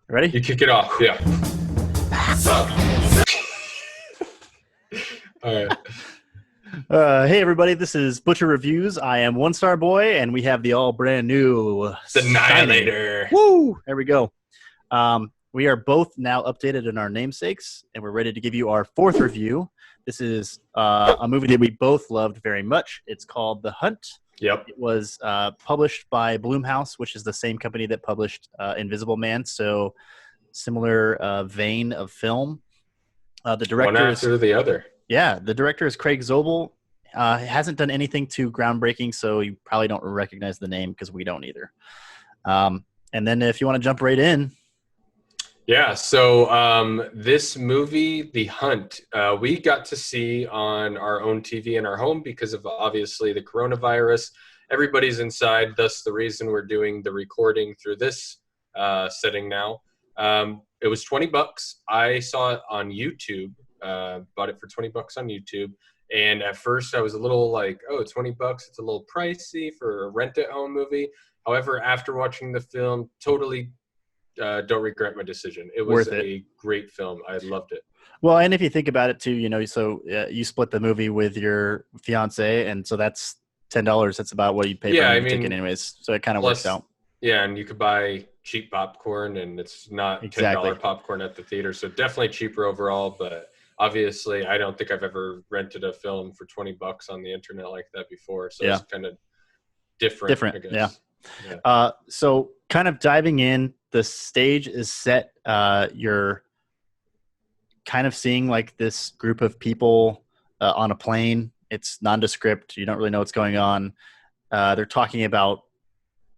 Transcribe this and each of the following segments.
Ready? You kick it off, yeah. All right. Hey everybody, this is Butcher Reviews. I am One Star Boy, and we have the all brand new The shiny- Annihilator. Woo! There we go. We are both now updated in our namesakes, and we're ready to give you our fourth review. This is a movie that we both loved very much. It's called The Hunt. Yep. It was published by Blumhouse, which is the same company that published Invisible Man. So similar vein of film. The director One after the other. Yeah, the director is Craig Zobel. Hasn't done anything too groundbreaking, so you probably don't recognize the name because we don't either. And then if you want to jump right in. Yeah, so this movie, The Hunt, we got to see on our own TV in our home because of obviously the coronavirus. Everybody's inside, thus the reason we're doing the recording through this setting now. It was $20. I saw it on YouTube. Bought it for $20 on YouTube, and at first I was a little like, oh, $20, it's a little pricey for a rent-at-home movie. However, after watching the film, totally don't regret my decision. It was a great film. I loved it. Well, and if you think about it too, so you split the movie with your fiance, and so that's $10. That's about what you pay for a movie ticket anyways, so it kind of works out. Yeah, and you could buy cheap popcorn, and it's not $10 popcorn at the theater, so definitely cheaper overall, but obviously, I don't think I've ever rented a film for $20 on the internet like that before. So it's kind of different, I guess. Yeah. So kind of diving in, the stage is set. You're kind of seeing like this group of people on a plane. It's nondescript. You don't really know what's going on. They're talking about,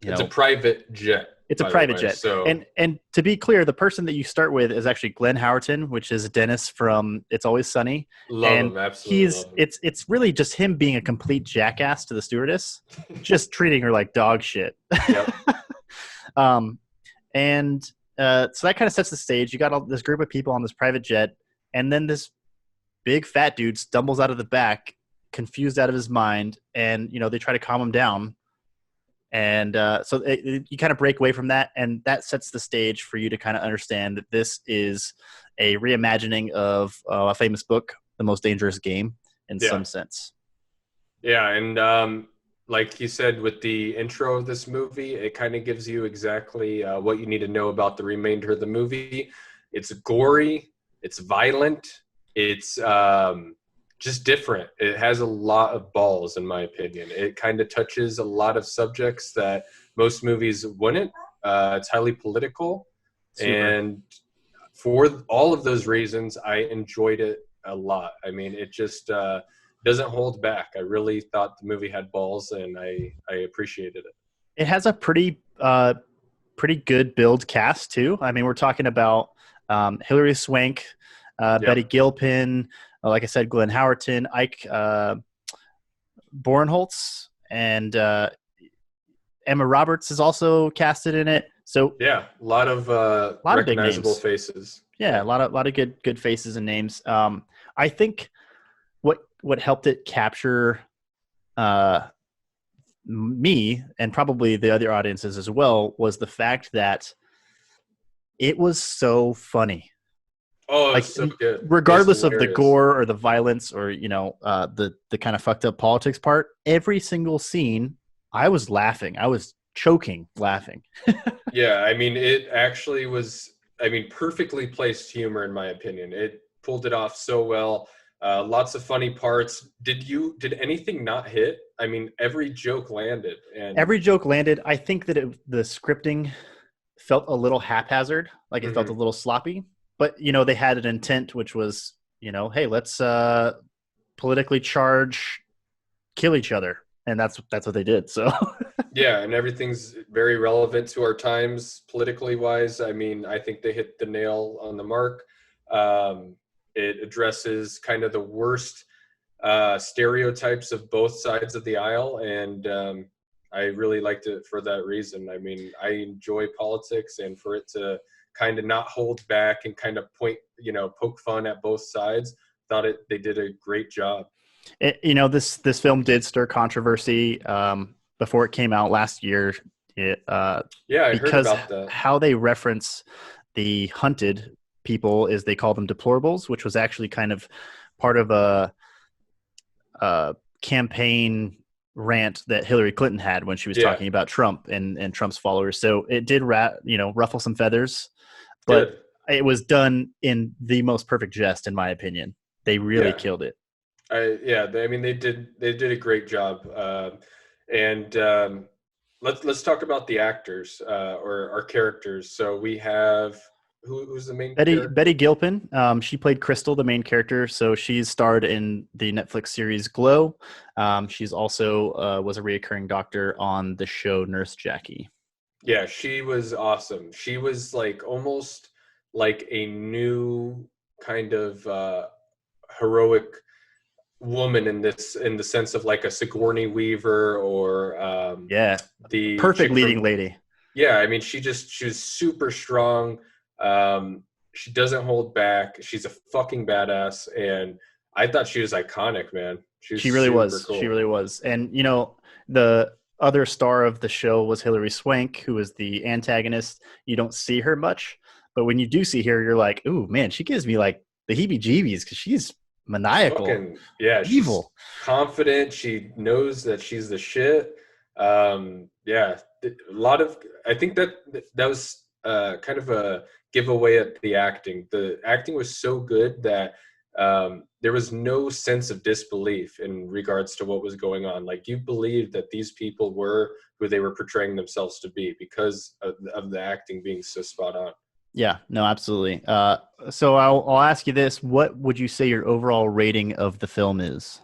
it's a private jet. It's a private jet. So. And to be clear, the person that you start with is actually Glenn Howerton, which is Dennis from It's Always Sunny. Love him, absolutely. Love him. It's really just him being a complete jackass to the stewardess, just treating her like dog shit. Yep. So that kind of sets the stage. You got this group of people on this private jet, and then this big fat dude stumbles out of the back, confused out of his mind, and they try to calm him down. And so you kind of break away from that, and that sets the stage for you to kind of understand that this is a reimagining of a famous book, The Most Dangerous Game, in some sense. Yeah, and like you said, with the intro of this movie, it kind of gives you exactly what you need to know about the remainder of the movie. It's gory, it's violent, it's just different. It has a lot of balls, in my opinion. It kind of touches a lot of subjects that most movies wouldn't. It's highly political. Super. And for all of those reasons, I enjoyed it a lot. I mean, it just doesn't hold back. I really thought the movie had balls, and I appreciated it. It has a pretty good build cast, too. I mean, we're talking about Hilary Swank, Betty Gilpin, like I said, Glenn Howerton, Ike Bornholtz, and Emma Roberts is also casted in it. So yeah, a lot of recognizable faces. Yeah, a lot of good faces and names. I think what helped it capture me and probably the other audiences as well was the fact that it was so funny. Oh, it's so good. Regardless of the gore or the violence or the kind of fucked up politics part, every single scene, I was laughing. I was choking laughing. Yeah, I mean, it actually was. I mean, perfectly placed humor, in my opinion. It pulled it off so well. Lots of funny parts. Did anything not hit? I mean, every joke landed. I think that the scripting felt a little haphazard, like it felt a little sloppy. But, they had an intent, which was, hey, let's politically charge, kill each other. And that's what they did. So, yeah, and everything's very relevant to our times, politically wise. I mean, I think they hit the nail on the mark. It addresses kind of the worst stereotypes of both sides of the aisle. And I really liked it for that reason. I mean, I enjoy politics, and for it to kind of not hold back and kind of poke fun at both sides, they did a great job. This film did stir controversy before it came out last year. I heard about that. How they reference the hunted people is they call them deplorables, which was actually kind of part of a campaign rant that Hillary Clinton had when she was Yeah, talking about Trump and Trump's followers. So it did ruffle some feathers, but good. it was done in the most perfect jest, in my opinion. They really Yeah, killed it. I mean, they did a great job. And let's talk about the actors or our characters. So we have who's the main Betty character? Gilpin, she played Crystal, the main character. So she's starred in the Netflix series Glow. She's also was a reoccurring doctor on the show Nurse Jackie. Yeah, she was awesome. She was like almost like a new kind of heroic woman in the sense of like a Sigourney Weaver or Yeah, the perfect chick leading from lady. yeah. I mean, she was super strong. She doesn't hold back. She's a fucking badass, and I thought she was iconic, man. She was She really super was. She cool. really was. And the other star of the show was Hilary Swank, who was the antagonist. You don't see her much, but when you do see her, you're like, "Ooh, man, she gives me like the heebie-jeebies because she's maniacal, Fucking yeah, she's evil." confident. She knows that she's the shit. Yeah, a lot of. I think that was kind of a giveaway at the acting. The acting was so good that there was no sense of disbelief in regards to what was going on. Like you believed that these people were who they were portraying themselves to be because of the acting being so spot on. Yeah, no, absolutely. So I'll ask you this: what would you say your overall rating of the film is?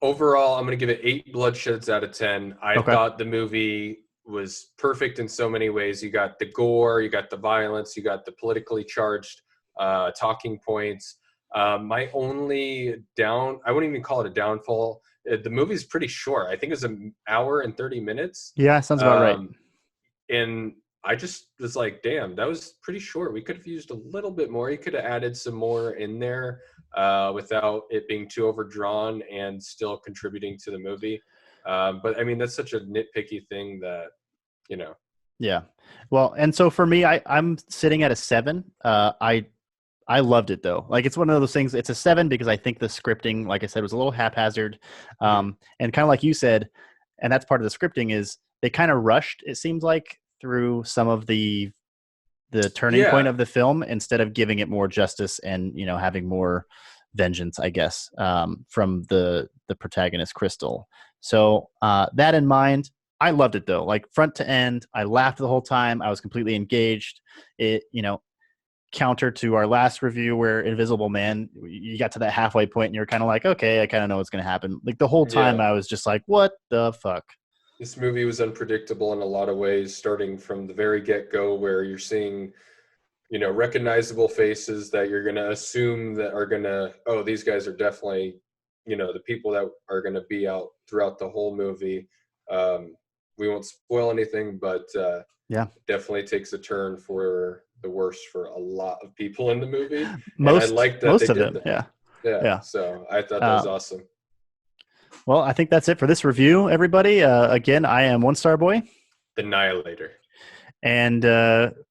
Overall, I'm going to give it 8 bloodsheds out of 10. I Okay. thought the movie was perfect in so many ways. You got the gore, you got the violence, you got the politically charged talking points. My only I wouldn't even call it a downfall. The movie's pretty short. I think it's an hour and 30 minutes. Yeah, sounds about right. Um, and I just was like, damn, that was pretty short. We could have used a little bit more. You could have added some more in there without it being too overdrawn and still contributing to the movie. But I mean, that's such a nitpicky thing that, you know. Yeah. Well, and so for me, I'm sitting at a 7. I loved it though. Like it's one of those things. It's a 7 because I think the scripting, like I said, was a little haphazard, Mhm. and kind of like you said, and that's part of the scripting is they kind of rushed. It seems like through some of the turning point Yeah. of the film instead of giving it more justice and having more vengeance, I guess, from the protagonist Crystal. So that in mind, I loved it though, like front to end. I laughed the whole time. I was completely engaged. It counter to our last review where Invisible Man, you got to that halfway point and you're kind of like, okay, I kind of know what's going to happen. Like the whole time Yeah. I was just like, what the fuck? This movie was unpredictable in a lot of ways, starting from the very get go, where you're seeing recognizable faces that you're going to assume that are going to, oh, these guys are definitely, the people that are going to be out throughout the whole movie. We won't spoil anything, but Yeah. it definitely takes a turn for the worse for a lot of people in the movie. And I Most like that they most of did them. that. Yeah. Yeah. Yeah. So I thought that was Uh, awesome. well, I think that's it for this review, everybody. Again, I am One Star Boy. The Annihilator. And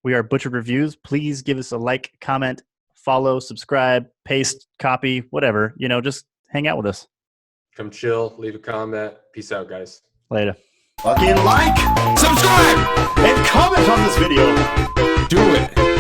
we are Butchered Reviews. Please give us a like, comment, follow, subscribe, paste, copy, whatever. Just hang out with us. Come chill, leave a comment. Peace out, guys. Later. Fucking like, subscribe, and comment on this video. Do it.